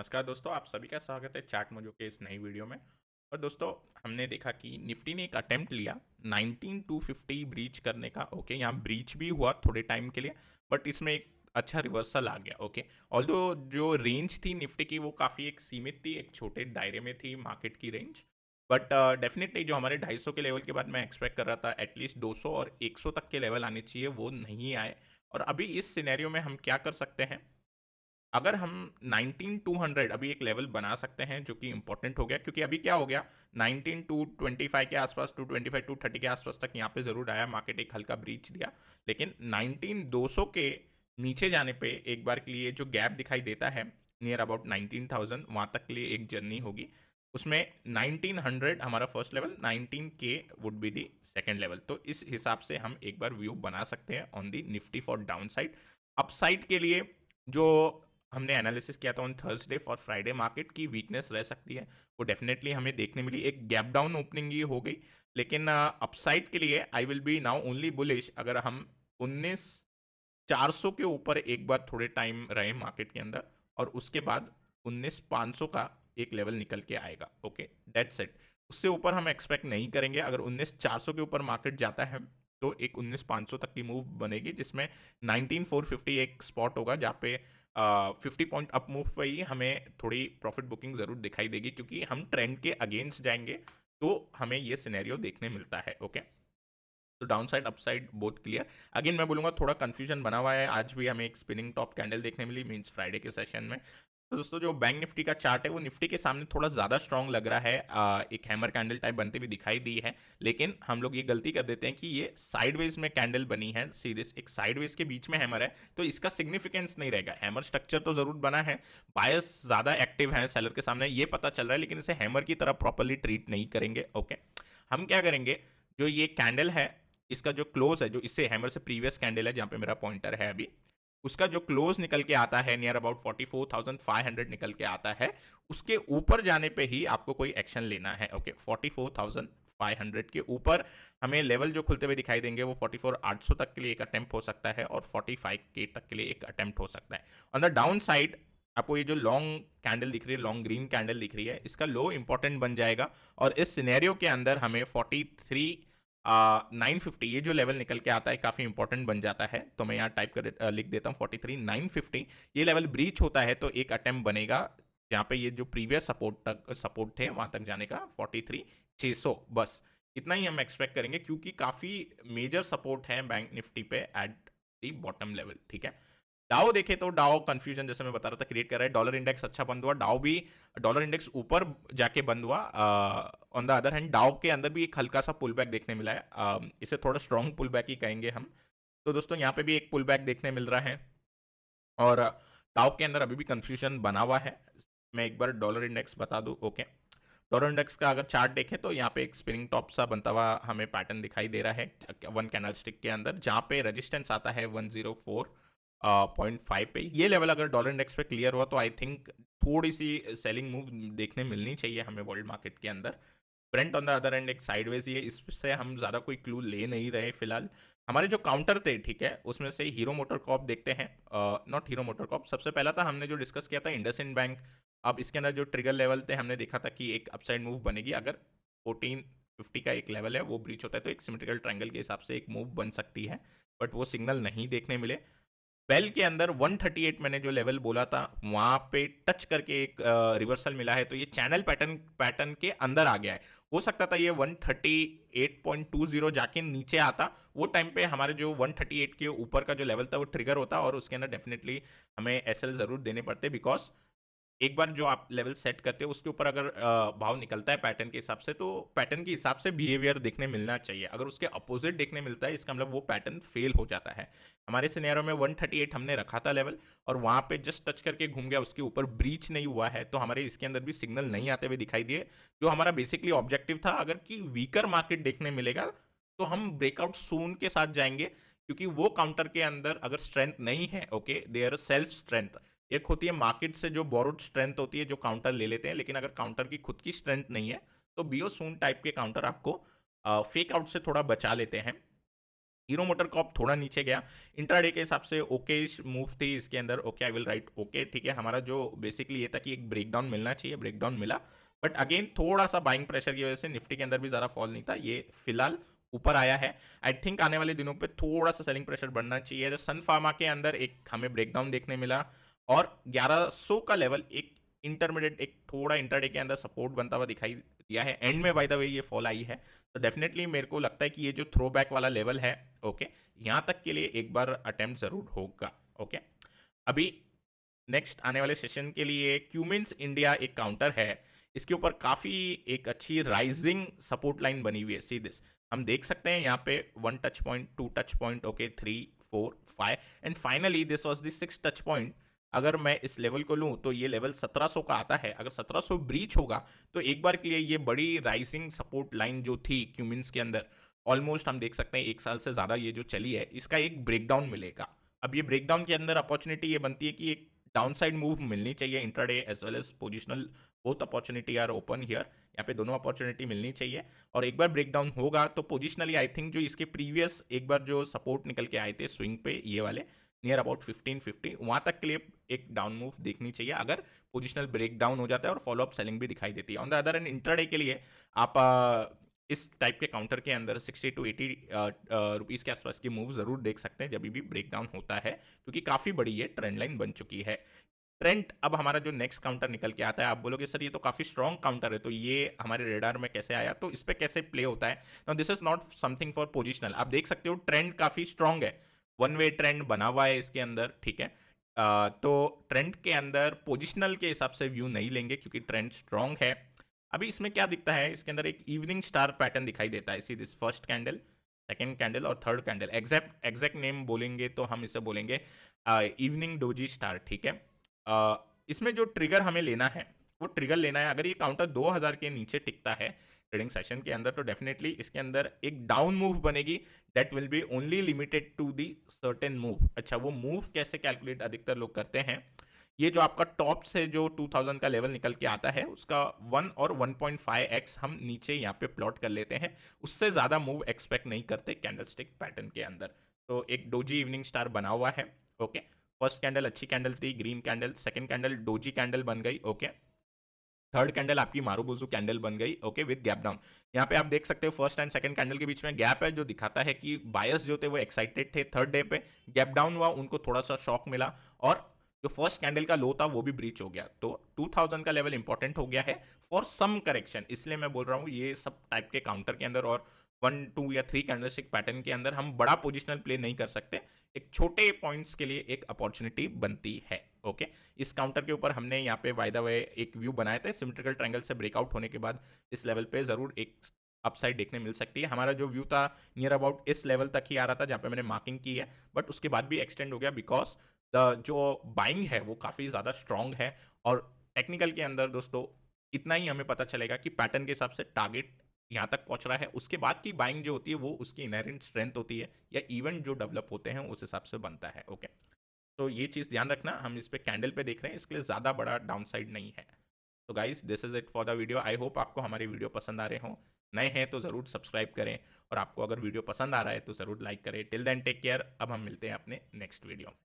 नमस्कार दोस्तों, आप सभी का स्वागत है चार्ट मोजो के इस नई वीडियो में। और दोस्तों, हमने देखा कि निफ्टी ने एक अटेम्प्ट लिया 19250 ब्रीच करने का। ओके, यहाँ ब्रीच भी हुआ थोड़े टाइम के लिए, बट इसमें एक अच्छा रिवर्सल आ गया। ओके, ऑल्दो जो रेंज थी निफ्टी की वो काफ़ी एक सीमित थी, एक छोटे दायरे में थी मार्केट की रेंज। बट डेफिनेटली जो हमारे 250 के लेवल के बाद मैं एक्सपेक्ट कर रहा था एटलीस्ट 200 और 100 तक के लेवल आने चाहिए, वो नहीं आए। और अभी इस सिनेरियो में हम क्या कर सकते हैं, अगर हम 19200 अभी एक लेवल बना सकते हैं जो कि इंपॉर्टेंट हो गया, क्योंकि अभी क्या हो गया, 19225 के आसपास, 225 230 के आसपास तक यहाँ पे ज़रूर आया, मार्केट एक हल्का ब्रीच दिया। लेकिन 19200 के नीचे जाने पे एक बार के लिए जो गैप दिखाई देता है नियर अबाउट 19000, वहाँ तक के लिए एक जर्नी होगी। उसमें 1900 हमारा first level, 19K would be the second level. तो इस हिसाब से हम एक बार व्यू बना सकते हैं on the Nifty for down side. Upside के लिए जो हमने एनालिसिस किया था on Thursday for Friday, market की वीकनेस रह सकती है, वो डेफिनेटली हमें देखने मिली, एक गैप डाउन ओपनिंग ही हो गई। लेकिन अपसाइड के लिए I will be now only bullish अगर हम 19400 के ऊपर एक बार थोड़े टाइम रहे मार्केट के अंदर, और उसके बाद 19500 का एक लेवल निकल के आएगा। ओके, डेट सेट, उससे ऊपर हम एक्सपेक्ट नहीं करेंगे। अगर 19400 के ऊपर मार्केट जाता है तो एक 19500 तक की मूव बनेगी, जिसमें 19450 एक स्पॉट होगा जहाँ पे 50 पॉइंट अप मूव पे ही हमें थोड़ी प्रॉफिट बुकिंग ज़रूर दिखाई देगी, क्योंकि हम ट्रेंड के अगेंस्ट जाएंगे तो हमें ये सिनेरियो देखने मिलता है। ओके, तो down side up side both clear. Again मैं बोलूंगा थोड़ा कंफ्यूजन बना हुआ है, आज भी हमें एक स्पिनिंग टॉप कैंडल देखने मिली, मींस फ्राइडे के सेशन में। तो दोस्तों, जो बैंक निफ्टी का चार्ट है वो निफ्टी के सामने थोड़ा ज़्यादा स्ट्रांग लग रहा है, एक हैमर कैंडल टाइप बनती हुई दिखाई दी है। लेकिन हम लोग ये गलती कर देते हैं कि ये साइडवेज में कैंडल बनी है, सीधे एक साइडवेज के बीच में हैमर है, तो इसका सिग्निफिकेंस नहीं रहेगा। हैमर स्ट्रक्चर तो ज़रूर बना है, बायस ज़्यादा एक्टिव है सेलर के सामने, ये पता चल रहा है, लेकिन इसे हैमर की तरह प्रॉपरली ट्रीट नहीं करेंगे। ओके, हम क्या करेंगे, जो ये कैंडल है इसका जो क्लोज है, जो इससे हैमर से प्रीवियस कैंडल है जहां पे मेरा पॉइंटर है अभी, उसका जो क्लोज निकल के आता है नियर अबाउट 44500 निकल के आता है, उसके ऊपर जाने पे ही आपको कोई एक्शन लेना है। ओके, 44500 के ऊपर हमें लेवल जो खुलते हुए दिखाई देंगे वो 44800 तक के लिए एक अटेम्प्ट हो सकता है, और 45K तक के लिए एक अटेम्प्ट हो सकता है। ऑन द डाउन साइड आपको ये जो लॉन्ग कैंडल दिख रही है, लॉन्ग ग्रीन कैंडल दिख रही है, इसका लो इंपॉर्टेंट बन जाएगा। और इस सिनेरियो के अंदर हमें 950 ये जो लेवल निकल के आता है काफ़ी इंपॉर्टेंट बन जाता है। तो मैं यहाँ टाइप कर लिख देता हूँ 43950। ये लेवल ब्रीच होता है तो एक अटेम्प्ट बनेगा जहाँ पे ये जो प्रीवियस सपोर्ट थे वहाँ तक जाने का 43600, बस इतना ही हम एक्सपेक्ट करेंगे, क्योंकि काफ़ी मेजर सपोर्ट है बैंक निफ्टी पे एट दी बॉटम लेवल। ठीक है, डाओ देखे तो डाओ कंफ्यूजन जैसे मैं बता रहा था क्रिएट कर रहा है। डॉलर इंडेक्स अच्छा बंद हुआ, डाओ भी डॉलर इंडेक्स ऊपर जाके बंद हुआ। On the other hand Dow के अंदर भी एक हल्का सा पुल बैक देखने मिला है, इसे थोड़ा स्ट्रॉन्ग पुल बैक ही कहेंगे हम। तो दोस्तों, यहाँ पे भी एक पुल बैक देखने मिल रहा है, और डाउ के अंदर अभी भी कंफ्यूजन बना हुआ है। मैं एक बार डॉलर इंडेक्स बता दूं। ओके, डॉलर इंडेक्स का अगर चार्ट देखें तो यहाँ पे एक स्पिनिंग टॉप सा बनता हुआ हमें पैटर्न दिखाई दे रहा है वन कैंडल स्टिक के अंदर, जहाँ पे रेजिस्टेंस आता है 104.5 पे। ये लेवल अगर डॉलर इंडेक्स पे क्लियर हुआ तो आई थिंक थोड़ी सी सेलिंग मूव देखने मिलनी चाहिए हमें वर्ल्ड मार्केट के अंदर। Brent on the other and एक साइडवेज ही है, इससे हम ज़्यादा कोई क्लू ले नहीं रहे फिलहाल। हमारे जो काउंटर थे, ठीक है, उसमें से हीरो मोटर कॉप देखते हैं। नॉट हीरो मोटर कॉप, सबसे पहला था हमने जो डिस्कस किया था इंडसइंड बैंक। अब इसके अंदर जो ट्रिगर लेवल थे हमने देखा था कि एक अपसाइड मूव बनेगी अगर 1450 का एक लेवल है वो ब्रीच होता है, तो एक सिमेट्रिकल ट्रायंगल के हिसाब से एक मूव बन सकती है, बट वो सिग्नल नहीं देखने मिले। बेल के अंदर 138 मैंने जो लेवल बोला था वहां पे टच करके एक रिवर्सल मिला है, तो ये चैनल पैटर्न के अंदर आ गया है। हो सकता था ये 138.20 जाके नीचे आता, वो टाइम पे हमारे जो 138 के ऊपर का जो लेवल था वो ट्रिगर होता, और उसके अंदर डेफिनेटली हमें एसएल जरूर देने पड़ते, बिकॉज एक बार जो आप लेवल सेट करते हो उसके ऊपर अगर भाव निकलता है पैटर्न के हिसाब से, तो पैटर्न के हिसाब से बिहेवियर देखने मिलना चाहिए। अगर उसके अपोजिट देखने मिलता है, इसका मतलब वो पैटर्न फेल हो जाता है। हमारे सिनेरियो में 138 हमने रखा था लेवल, और वहां पे जस्ट टच करके घूम गया, उसके ऊपर ब्रीच नहीं हुआ है, तो हमारे इसके अंदर भी सिग्नल नहीं आते हुए दिखाई दिए। जो हमारा बेसिकली ऑब्जेक्टिव था, अगर कि वीकर मार्केट देखने मिलेगा तो हम ब्रेकआउट सून के साथ जाएंगे, क्योंकि वो काउंटर के अंदर अगर स्ट्रेंथ नहीं है, ओके, देयर सेल्फ स्ट्रेंथ। एक होती है मार्केट से जो बोरोड स्ट्रेंथ होती है, जो काउंटर ले लेते हैं, लेकिन अगर काउंटर की खुद की स्ट्रेंथ नहीं है तो बियो सून टाइप के काउंटर आपको फेक आउट से थोड़ा बचा लेते हैं। हीरो मोटर कॉप थोड़ा नीचे गया, इंट्राडे के हिसाब से ओके मूव थी इसके अंदर, okay I will write okay, ठीक है। हमारा जो बेसिकली ये था कि एक ब्रेकडाउन मिलना चाहिए, ब्रेकडाउन मिला, बट अगेन थोड़ा सा बाइंग प्रेशर की वजह से निफ्टी के अंदर भी ज़्यादा फॉल नहीं था, ये फिलहाल ऊपर आया है। आई थिंक आने वाले दिनों पे थोड़ा सा सेलिंग प्रेशर बढ़ना चाहिए। सन फार्मा के अंदर एक हमें ब्रेकडाउन देखने मिला और 1100 का लेवल एक इंटरमीडिएट, एक थोड़ा इंटरडे के अंदर सपोर्ट बनता हुआ दिखाई दिया है। एंड में बाय द वे ये फॉल आई है, तो डेफिनेटली मेरे को लगता है कि ये जो थ्रो बैक वाला लेवल है, ओके, यहाँ तक के लिए एक बार अटेम्प्ट जरूर होगा। ओके, अभी नेक्स्ट आने वाले सेशन के लिए क्यूमिंस इंडिया एक काउंटर है, इसके ऊपर काफ़ी एक अच्छी राइजिंग सपोर्ट लाइन बनी हुई है। सी दिस, हम देख सकते हैं यहाँ पे 1 touch point, 2 touch point, okay, 3 4 5 and finally this was the 6 touch point. अगर मैं इस लेवल को लूँ तो ये लेवल 1700 का आता है। अगर 1700 ब्रीच होगा तो एक बार के लिए ये बड़ी राइजिंग सपोर्ट लाइन जो थी क्यूमिंस के अंदर, ऑलमोस्ट हम देख सकते हैं 1 साल से ज़्यादा ये जो चली है, इसका एक ब्रेकडाउन मिलेगा। अब ये ब्रेकडाउन के अंदर अपॉर्चुनिटी ये बनती है कि एक डाउनसाइड मूव मिलनी चाहिए, intraday as well as positional, both opportunity are open here, यहाँ पे दोनों अपॉर्चुनिटी मिलनी चाहिए। और एक बार ब्रेकडाउन होगा तो पोजिशनली आई थिंक जो इसके प्रीवियस एक बार जो सपोर्ट निकल के आए थे स्विंग पे, ये वाले नियर अबाउट 1550, वहाँ तक के लिए एक डाउन मूव देखनी चाहिए अगर पोजिशनल ब्रेकडाउन हो जाता है और फॉलोअप सेलिंग भी दिखाई देती है। On the other and intraday के लिए आप इस टाइप के काउंटर के अंदर 60 टू 80 रुपीज़ के आसपास की मूव ज़रूर देख सकते हैं जब भी ब्रेकडाउन होता है, क्योंकि काफ़ी बड़ी ये ट्रेंड लाइन बन चुकी है। ट्रेंड अब हमारा जो नेक्स्ट काउंटर निकल के आता है, आप बोलोगे सर ये तो काफ़ी स्ट्रॉन्ग काउंटर है, तो ये हमारे रेडार में कैसे आया, तो इस पर कैसे प्ले होता है। Now this is not something for positional, आप देख सकते हो ट्रेंड काफ़ी स्ट्रॉन्ग है, वन वे ट्रेंड बना हुआ है इसके अंदर, ठीक है। तो ट्रेंड के अंदर पोजिशनल के हिसाब से व्यू नहीं लेंगे क्योंकि ट्रेंड स्ट्रॉन्ग है। अभी इसमें क्या दिखता है, इसके अंदर एक इवनिंग स्टार पैटर्न दिखाई देता है। See this first candle, second candle और थर्ड कैंडल, एग्जैक्ट नेम बोलेंगे तो हम इसे बोलेंगे इवनिंग डोजी स्टार, ठीक है। इसमें जो ट्रिगर हमें लेना है वो ट्रिगर लेना है, अगर ये काउंटर 2000 के नीचे टिकता है ट्रेडिंग सेशन के अंदर, तो डेफिनेटली इसके अंदर एक डाउन मूव बनेगी, that will be only limited to the certain move. अच्छा, वो मूव कैसे कैलकुलेट अधिकतर लोग करते हैं, ये जो आपका टॉप से जो 2000 का लेवल निकल के आता है उसका 1 और 1.5x हम नीचे यहाँ पे प्लॉट कर लेते हैं, उससे ज़्यादा मूव एक्सपेक्ट नहीं करते कैंडलस्टिक पैटर्न के अंदर। तो एक डोजी इवनिंग स्टार बना हुआ है, ओके। फर्स्ट कैंडल अच्छी कैंडल थी, green candle, second candle doji candle बन गई, ओके। थर्ड कैंडल आपकी मारूबुजू कैंडल बन गई, ओके, विद गैप डाउन। यहाँ पे आप देख सकते हो फर्स्ट एंड सेकंड कैंडल के बीच में गैप है, जो दिखाता है कि बायर्स जो थे वो एक्साइटेड थे। थर्ड डे पे गैप डाउन हुआ, उनको थोड़ा सा शॉक मिला और जो फर्स्ट कैंडल का लो था वो भी ब्रीच हो गया, तो 2000 का लेवल इंपॉर्टेंट हो गया है फॉर सम करेक्शन। इसलिए मैं बोल रहा हूँ ये सब टाइप के काउंटर के अंदर और 1 2 या 3 कैंडलस्टिक पैटर्न के अंदर हम बड़ा पोजिशनल प्ले नहीं कर सकते, एक छोटे पॉइंट्स के लिए एक अपॉर्चुनिटी बनती है, ओके। इस काउंटर के ऊपर हमने यहाँ पे बाय द वे एक व्यू बनाए थे, सिमेट्रिकल ट्रायंगल से ब्रेकआउट होने के बाद इस लेवल पे जरूर एक अपसाइड देखने मिल सकती है। हमारा जो व्यू था नियर अबाउट इस लेवल तक ही आ रहा था जहाँ पे मैंने मार्किंग की है, बट उसके बाद भी एक्सटेंड हो गया बिकॉज द जो बाइंग है वो काफ़ी ज़्यादा स्ट्रॉन्ग है। और टेक्निकल के अंदर दोस्तों इतना ही हमें पता चलेगा कि पैटर्न के हिसाब से टारगेट यहाँ तक पहुँच रहा है, उसके बाद की बाइंग जो होती है वो उसकी इनहेरेंट स्ट्रेंथ होती है या इवेंट जो डेवलप होते हैं उस हिसाब से बनता है, ओके। तो ये चीज़ ध्यान रखना, हम इस पे कैंडल पे देख रहे हैं, इसके लिए ज़्यादा बड़ा डाउनसाइड नहीं है। तो guys this is it for the video, I hope आपको हमारे वीडियो पसंद आ रहे हों। नए हैं तो ज़रूर सब्सक्राइब करें और आपको अगर वीडियो पसंद आ रहा है तो ज़रूर लाइक करें। टिल देन टेक केयर, अब हम मिलते हैं अपने नेक्स्ट वीडियो में।